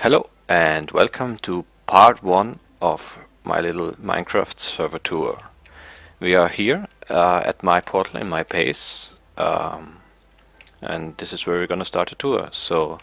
Hello and welcome to part 1 of my little Minecraft server tour. We are here at my portal in my base, and this is where we're gonna start the tour. So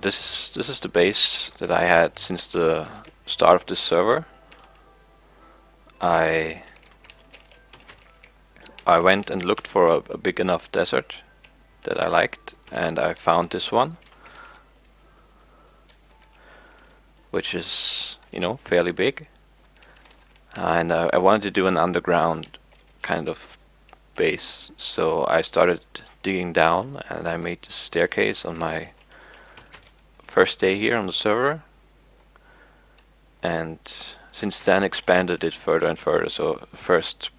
this is the base that I had since the start of this server. I went and looked for a big enough desert that I liked, and I found this one, which is, fairly big. And I wanted to do an underground kind of base, so I started digging down and I made the staircase on my first day here on the server, and since then expanded it further and further. So the first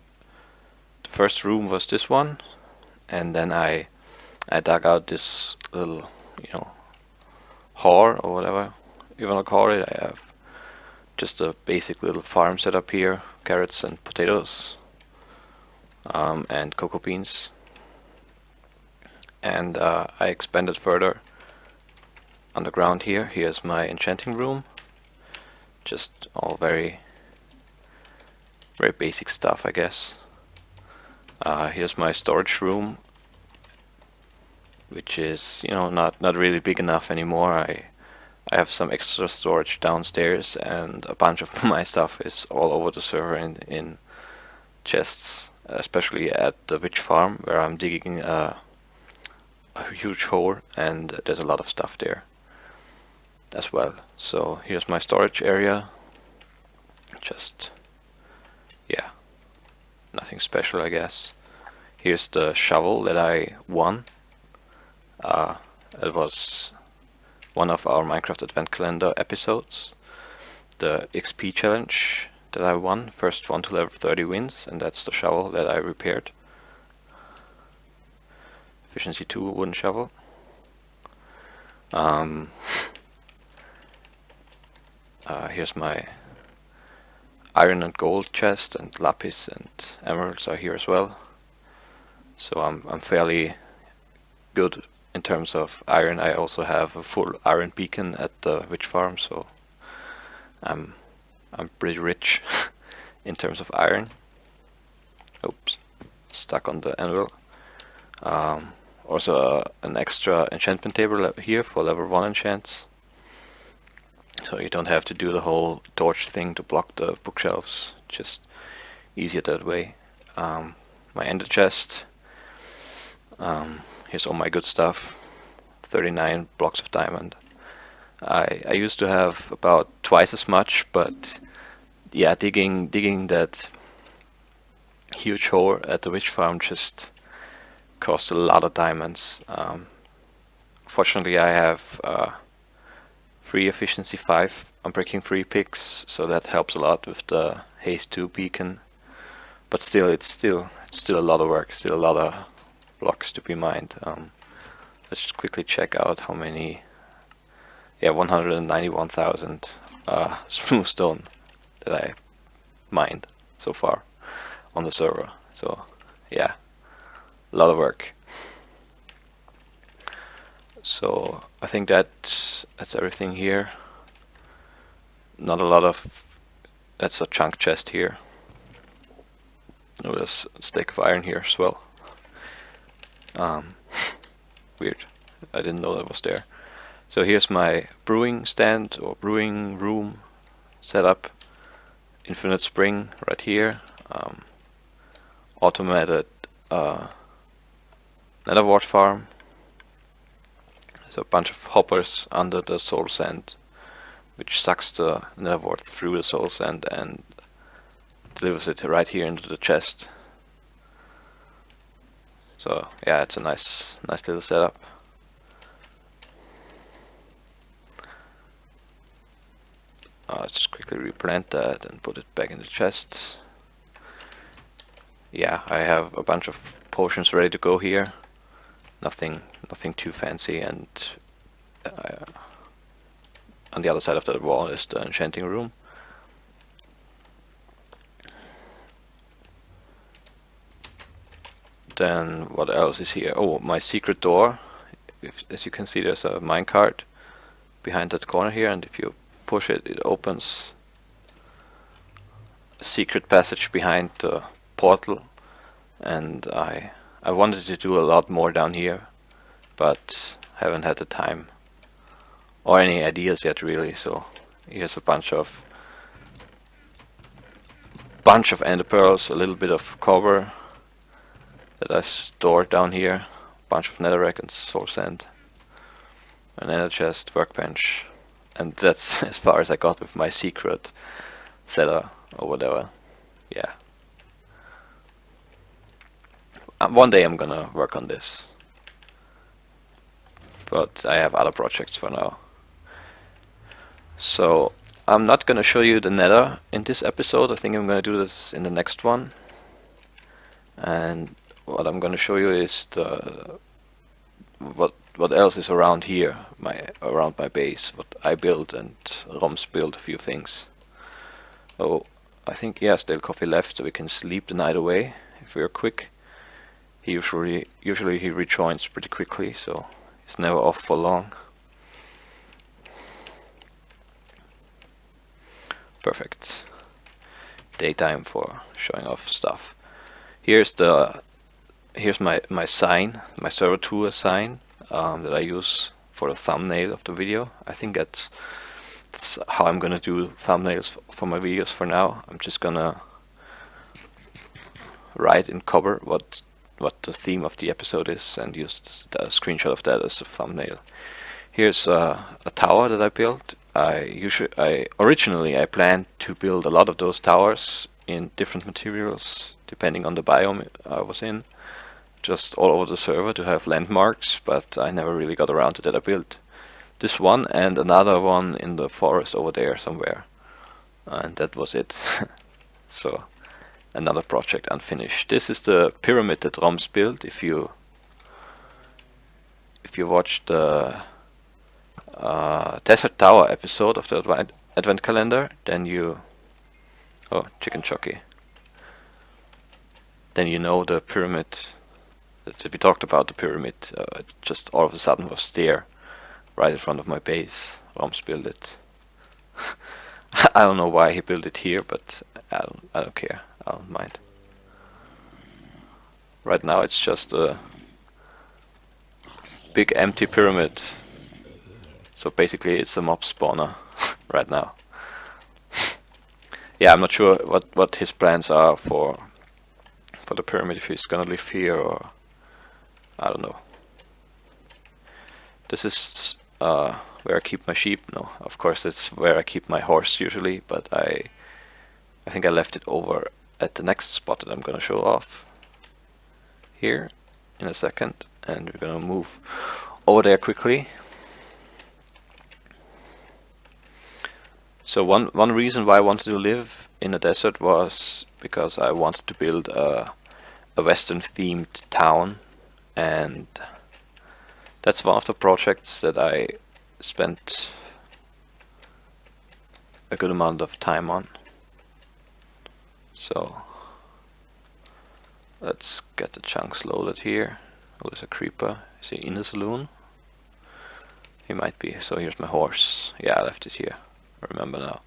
room was this one, and then I dug out this little, hole or whatever you wanna call it. I have just a basic little farm set up here, carrots and potatoes, and cocoa beans. And I expanded further underground here. Here's my enchanting room. Just all very basic stuff, I guess. Here's my storage room, which is, not really big enough anymore. I have some extra storage downstairs, and a bunch of my stuff is all over the server in chests, especially at the witch farm where I'm digging a huge hole, and there's a lot of stuff there as well. So here's my storage area. Just, yeah, nothing special, I guess. Here's the shovel that I won. It was one of our Minecraft Advent Calendar episodes, the XP challenge that I won. First one to level 30 wins, and that's the shovel that I repaired. Efficiency 2 wooden shovel. Here's my iron and gold chest, and lapis and emeralds are here as well. So I'm fairly good in terms of iron. I also have a full iron beacon at the witch farm, so I'm pretty rich in terms of iron. Oops, stuck on the anvil. Also an extra enchantment table here for level 1 enchants, so you don't have to do the whole torch thing to block the bookshelves. Just easier that way. My ender chest. Here's all my good stuff. 39 blocks of diamond. I used to have about twice as much, but yeah, digging that huge hole at the witch farm just cost a lot of diamonds. Fortunately, I have free efficiency 5 unbreaking 3 picks, so that helps a lot with the haste 2 beacon. But still, it's still a lot of work. Still a lot of blocks to be mined. Let's just quickly check out how many. Yeah, 191,000 smooth stone that I mined so far on the server. So yeah, a lot of work. So I think that's everything here. Not a lot of. That's a chunk chest here. Oh, there's a stack of iron here as well. Weird. I didn't know that was there. So here's my brewing stand or brewing room setup. Infinite spring right here. Automated nether wart farm. There's a bunch of hoppers under the soul sand, which sucks the nether wart through the soul sand and delivers it right here into the chest. So yeah, it's a nice little setup. Let's just quickly replant that and put it back in the chest. Yeah, I have a bunch of potions ready to go here. Nothing too fancy, and on the other side of the wall is the enchanting room. Then what else is here? Oh, my secret door. As you can see, there's a minecart behind that corner here, and if you push it, it opens a secret passage behind the portal. And I wanted to do a lot more down here, but haven't had the time or any ideas yet, really. So here's a bunch of ender pearls, a little bit of copper that I stored down here, a bunch of netherrack and soul sand, an ender chest, workbench, and that's as far as I got with my secret cellar or whatever. Yeah. One day I'm gonna work on this, but I have other projects for now. So I'm not gonna show you the nether in this episode. I think I'm gonna do this in the next one. And what I'm gonna show you is what else is around here, around my base, what I built, and Roms built a few things. Oh, I think Stale Coffee left, so we can sleep the night away if we are quick. He usually he rejoins pretty quickly, so he's never off for long. Perfect. Daytime for showing off stuff. Here's my sign, my server tour sign that I use for the thumbnail of the video. I think that's how I'm gonna do thumbnails for my videos for now. I'm just gonna write in copper what the theme of the episode is and use the screenshot of that as a thumbnail. Here's a tower that I built. Originally I planned to build a lot of those towers in different materials depending on the biome I was in, just all over the server to have landmarks, but I never really got around to that. I built this one and another one in the forest over there somewhere, and that was it. So another project unfinished. This is the pyramid that Roms built. If you watch the Desert Tower episode of the Advent Calendar, then you... Oh, chicken jockey. Then you know the pyramid, that we talked about the pyramid, just all of a sudden was there, right in front of my base. Roms built it. I don't know why he built it here, but I don't care. I don't mind. Right now it's just a big empty pyramid. So basically it's a mob spawner right now. Yeah, I'm not sure what his plans are for the pyramid, if he's gonna live here or I don't know. This is where I keep my sheep. No, of course it's where I keep my horse usually, but I think I left it over at the next spot that I'm gonna show off here in a second, and we're gonna move over there quickly. So one reason why I wanted to live in a desert was because I wanted to build a Western themed town, and that's one of the projects that I spent a good amount of time on. So let's get the chunks loaded here. Oh, there's a creeper. Is he in the saloon? He might be. So here's my horse. Yeah, I left it here. I remember now.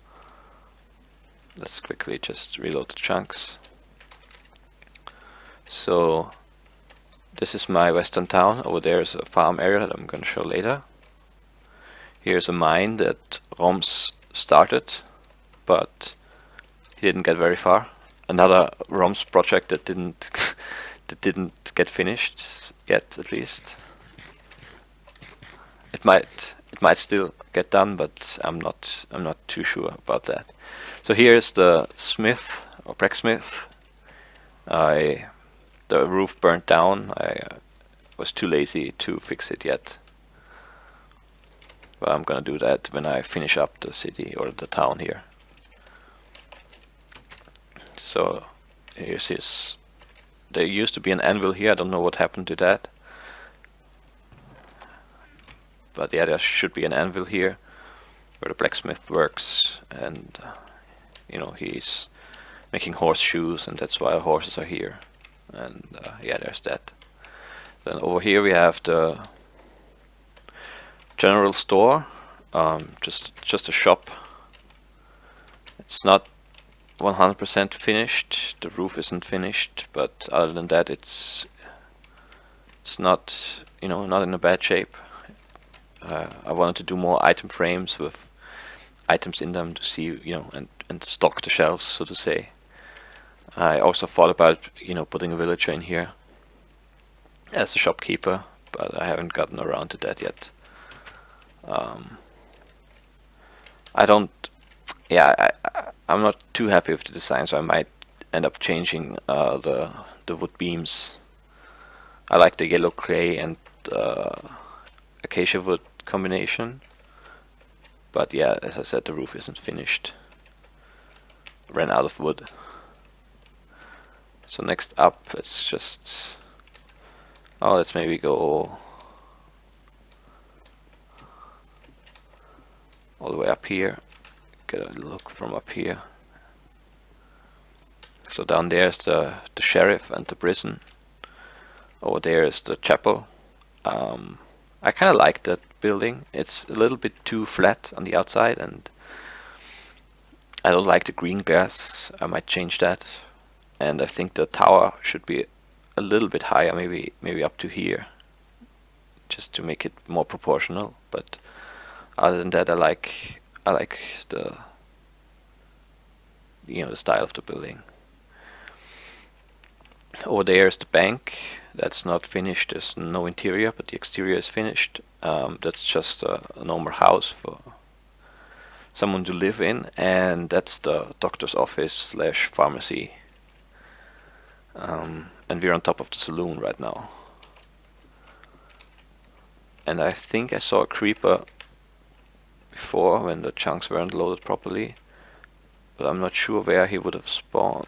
Let's quickly just reload the chunks. So this is my western town. Over there is a farm area that I'm going to show later. Here's a mine that Roms started, but he didn't get very far. Another Roms project that didn't get finished yet, at least. It might still get done, but I'm not too sure about that. So here's the smith or blacksmith. The roof burnt down. I was too lazy to fix it yet. But I'm gonna do that when I finish up the city or the town here. So here's his... There used to be an anvil here. I don't know what happened to that. But yeah, there should be an anvil here where the blacksmith works, and you know, he's making horseshoes, and that's why horses are here. And yeah, there's that. Then over here we have the general store, just a shop. It's not 100% finished. The roof isn't finished, but other than that, it's not, you know, not in a bad shape. I wanted to do more item frames with items in them to see, you know, and stock the shelves, so to say. I also thought about, you know, putting a villager in here as a shopkeeper, but I haven't gotten around to that yet. I don't, yeah, I'm not too happy with the design, so I might end up changing the wood beams. I like the yellow clay and acacia wood combination, but yeah, as I said, the roof isn't finished. Ran out of wood. So next up, let's just, oh, let's maybe go all the way up here. Get a look from up here. So down there is the sheriff and the prison. Over there is the chapel. I kind of like that building. It's a little bit too flat on the outside, and I don't like the green glass. I might change that. And I think the tower should be a little bit higher, maybe up to here, just to make it more proportional. But other than that, I like the, you know, the style of the building. Over there is the bank. That's not finished. There's no interior, but the exterior is finished. That's just a normal house for someone to live in, and that's the doctor's office slash pharmacy. And we're on top of the saloon right now. And I think I saw a creeper before when the chunks weren't loaded properly, but I'm not sure where he would have spawned.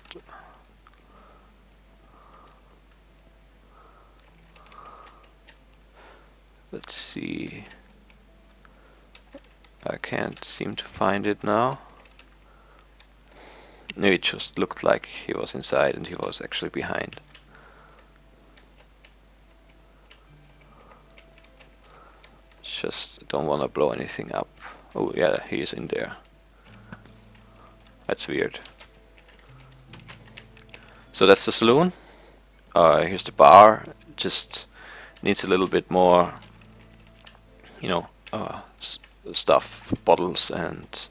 Let's see. I can't seem to find it now. Maybe it just looked like he was inside and he was actually behind. Just don't want to blow anything up. Oh yeah, he is in there. That's weird. So that's the saloon. Here's the bar. Just needs a little bit more, you know, stuff, bottles, and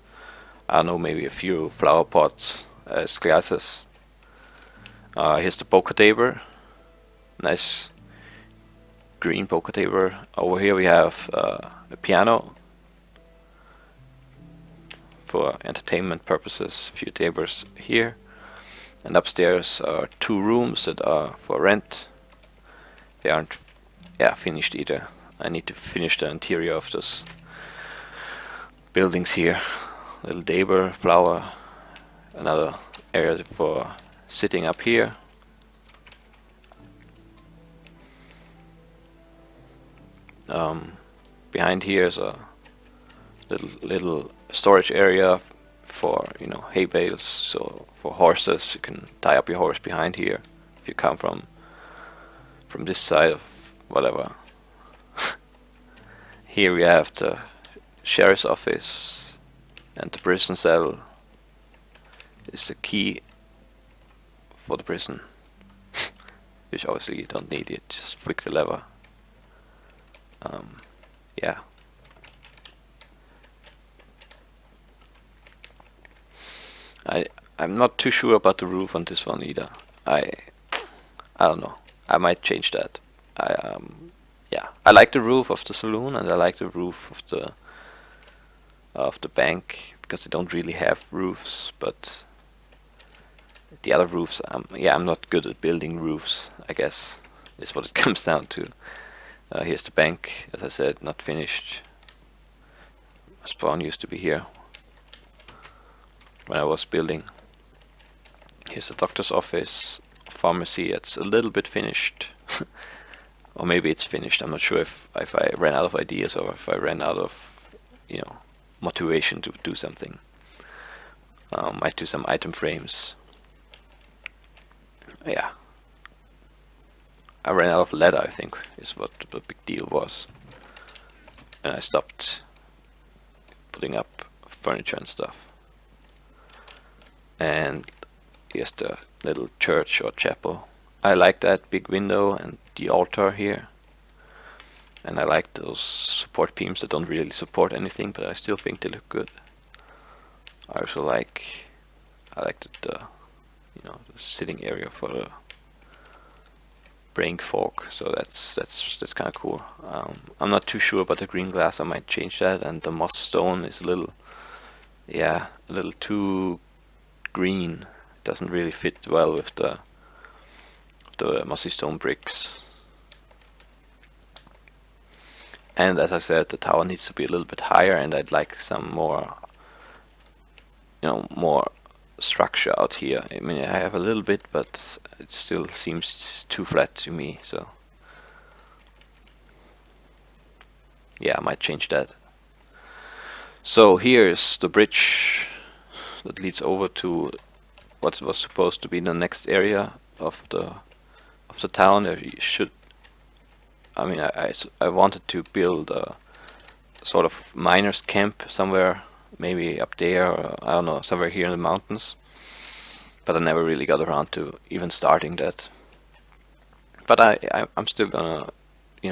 I don't know, maybe a few flower pots as glasses. Here's the poker table. Nice green poker table. Over here we have a piano for entertainment purposes. A few tables here. And upstairs are 2 rooms that are for rent. They aren't, yeah, finished either. I need to finish the interior of those buildings here. Little table, flower, another area for sitting up here. Behind here is a little storage area for, you know, hay bales. So for horses, you can tie up your horse behind here if you come from this side of whatever. Here we have the sheriff's office, and the prison cell is the key for the prison, which obviously you don't need it. Just flick the lever. Yeah. I'm not too sure about the roof on this one either. I don't know. I might change that. Yeah, I like the roof of the saloon, and I like the roof of the bank, because they don't really have roofs. But the other roofs, yeah, I'm not good at building roofs, I guess, is what it comes down to. Here's the bank, as I said, not finished. Spawn used to be here when I was building. Here's the doctor's office, pharmacy. It's a little bit finished. Or maybe it's finished. I'm not sure if I ran out of ideas or if I ran out of, you know, motivation to do something. Might do some item frames. Yeah. I ran out of leather, I think, is what the big deal was. And I stopped putting up furniture and stuff. And here's the little church or chapel. I like that big window and the altar here. And I like those support beams that don't really support anything, but I still think they look good. I also like the you know, the sitting area for the brain fork, so that's kind of cool. I'm not too sure about the green glass. I might change that, and the moss stone is a little too green. It doesn't really fit well with the mossy stone bricks. And as I said, the tower needs to be a little bit higher, and I'd like some more, more structure out here. I mean, I have a little bit, but it still seems too flat to me, so yeah, I might change that. So here's the bridge that leads over to what was supposed to be the next area of the town. There should, I mean, I wanted to build a sort of miners camp somewhere, maybe up there, or I don't know, somewhere here in the mountains. But I never really got around to even starting that. But I'm still gonna,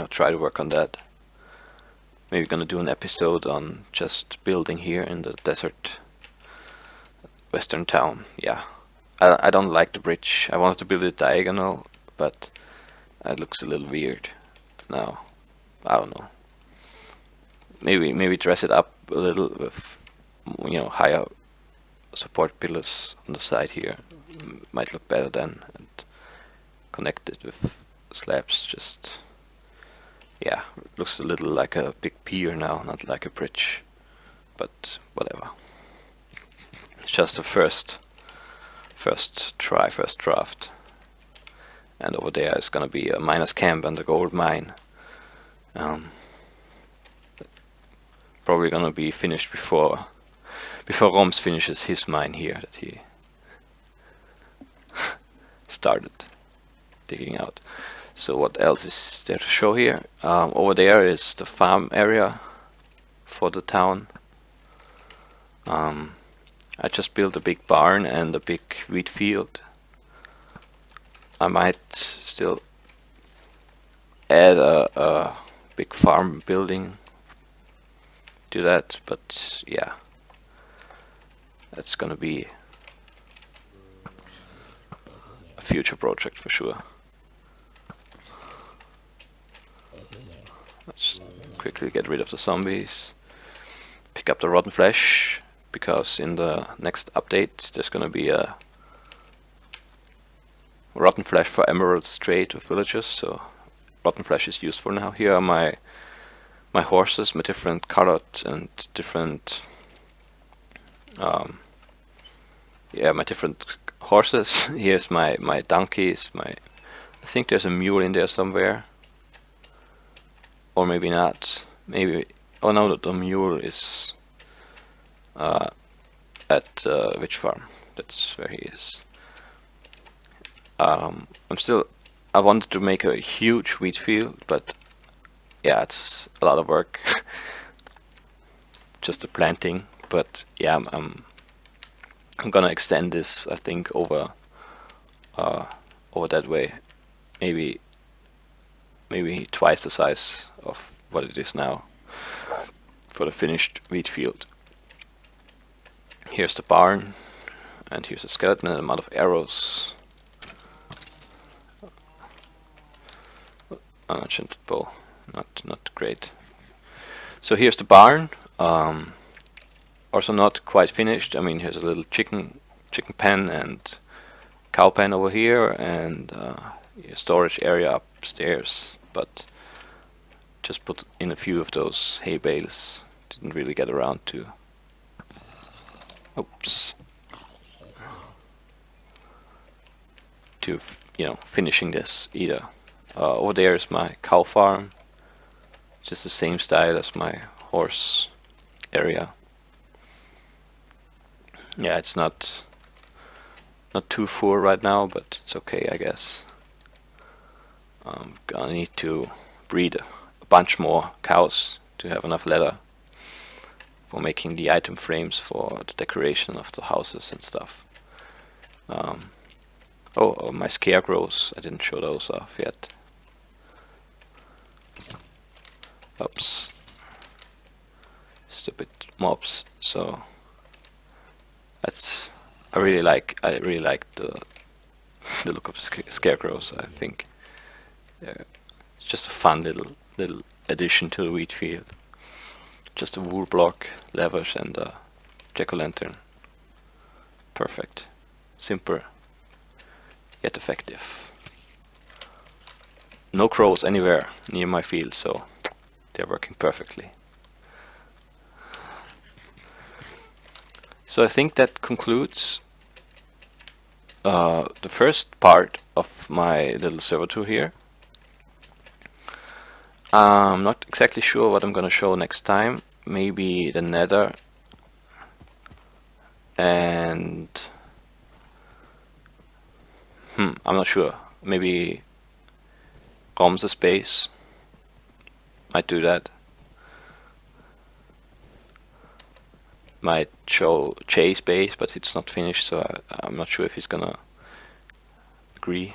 try to work on that. Maybe gonna do an episode on just building here in the desert western town. Yeah, I don't like the bridge. I wanted to build it diagonal, but it looks a little weird now. I don't know. Maybe dress it up a little with higher support pillars on the side here. Might look better then, and connect it with slabs. Just yeah, it looks a little like a big pier now, not like a bridge. But whatever. It's just a first draft. And over there is gonna be a miners' camp and a gold mine. Probably gonna be finished before Roms finishes his mine here that he started digging out. So what else is there to show here? Over there is the farm area for the town. I just built a big barn and a big wheat field. I might still add a big farm building to that, but yeah, that's gonna be a future project for sure. Let's quickly get rid of the zombies, pick up the rotten flesh, because in the next update there's gonna be a rotten flesh for emeralds trade with villagers, so rotten flesh is useful now. Here are my horses, my different colored and different my different horses. Here's my donkeys, I think there's a mule in there somewhere, or maybe not. Maybe, oh no, the mule is at Witch Farm. That's where he is. I wanted to make a huge wheat field, but yeah, it's a lot of work. Just the planting, but yeah, I'm gonna extend this, I think, over that way. Maybe twice the size of what it is now for the finished wheat field. Here's the barn, and here's a skeleton and a amount of arrows. Unenchanted bow, not great. So here's the barn, also not quite finished. I mean, here's a little chicken pen and cow pen over here, and a storage area upstairs. But just put in a few of those hay bales. Didn't really get around to. Oops. To finishing this either. Over there is my cow farm, just the same style as my horse area. Yeah, it's not too full right now, but it's okay, I guess. I'm gonna need to breed a bunch more cows to have enough leather making the item frames for the decoration of the houses and stuff. Oh, my scarecrows, I didn't show those off yet. Oops. Stupid mobs. So that's I really like the the look of the scarecrows. I think it's just a fun little addition to the wheat field. Just a wool block, levers, and a jack-o'-lantern. Perfect. Simple, yet effective. No crows anywhere near my field, so they're working perfectly. So I think that concludes the first part of my little server tour here. I'm not exactly sure what I'm gonna show next time. Maybe the Nether and I'm not sure. Maybe Ramses base. Might do that. Might show Chase base, but it's not finished, so I'm not sure if he's gonna agree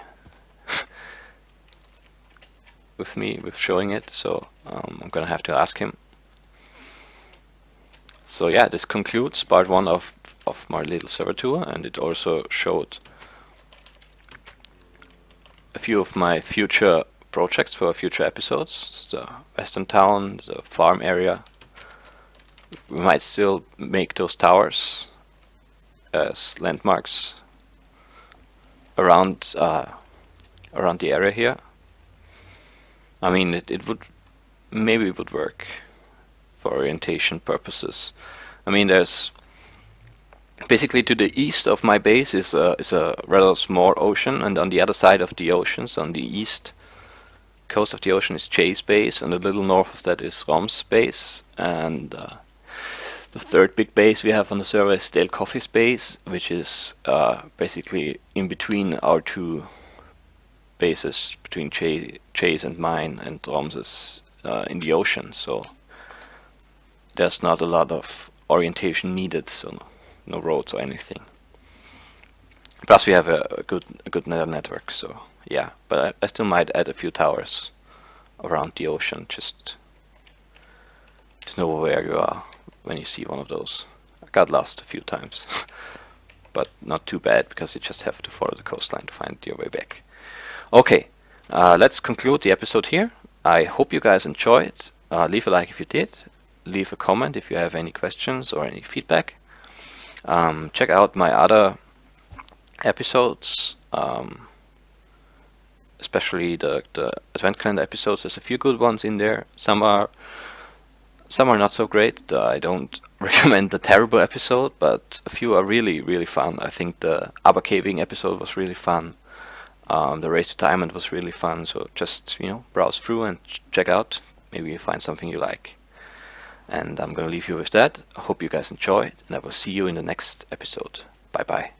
with me with showing it. So I'm gonna have to ask him. So yeah, this concludes part 1 of my little server tour, and it also showed a few of my future projects for future episodes. The Western Town, the farm area. We might still make those towers as landmarks around the area here. I mean, it would maybe it would work for orientation purposes. I mean, there's basically to the east of my base is a rather small ocean, and on the other side of the oceans, on the east coast of the ocean, is Chase base, and a little north of that is Rom's base, and the third big base we have on the server is Stale Coffee's base, which is basically in between our two bases, between Chase and mine and Ramses in the ocean. So there's not a lot of orientation needed, so no roads or anything. Plus we have a good nether network, so yeah. But I still might add a few towers around the ocean, just to know where you are when you see one of those. I got lost a few times, but not too bad, because you just have to follow the coastline to find your way back. Okay, let's conclude the episode here. I hope you guys enjoyed. Leave a like if you did. Leave a comment if you have any questions or any feedback. Check out my other episodes, especially the Advent Calendar episodes. There's a few good ones in there. Some are not so great. I don't recommend the terrible episode, but a few are really fun. I think the Abba Caving episode was really fun. The Race to Diamond was really fun. So just browse through and check out. Maybe you find something you like. And I'm gonna leave you with that. I hope you guys enjoyed, and I will see you in the next episode. Bye bye.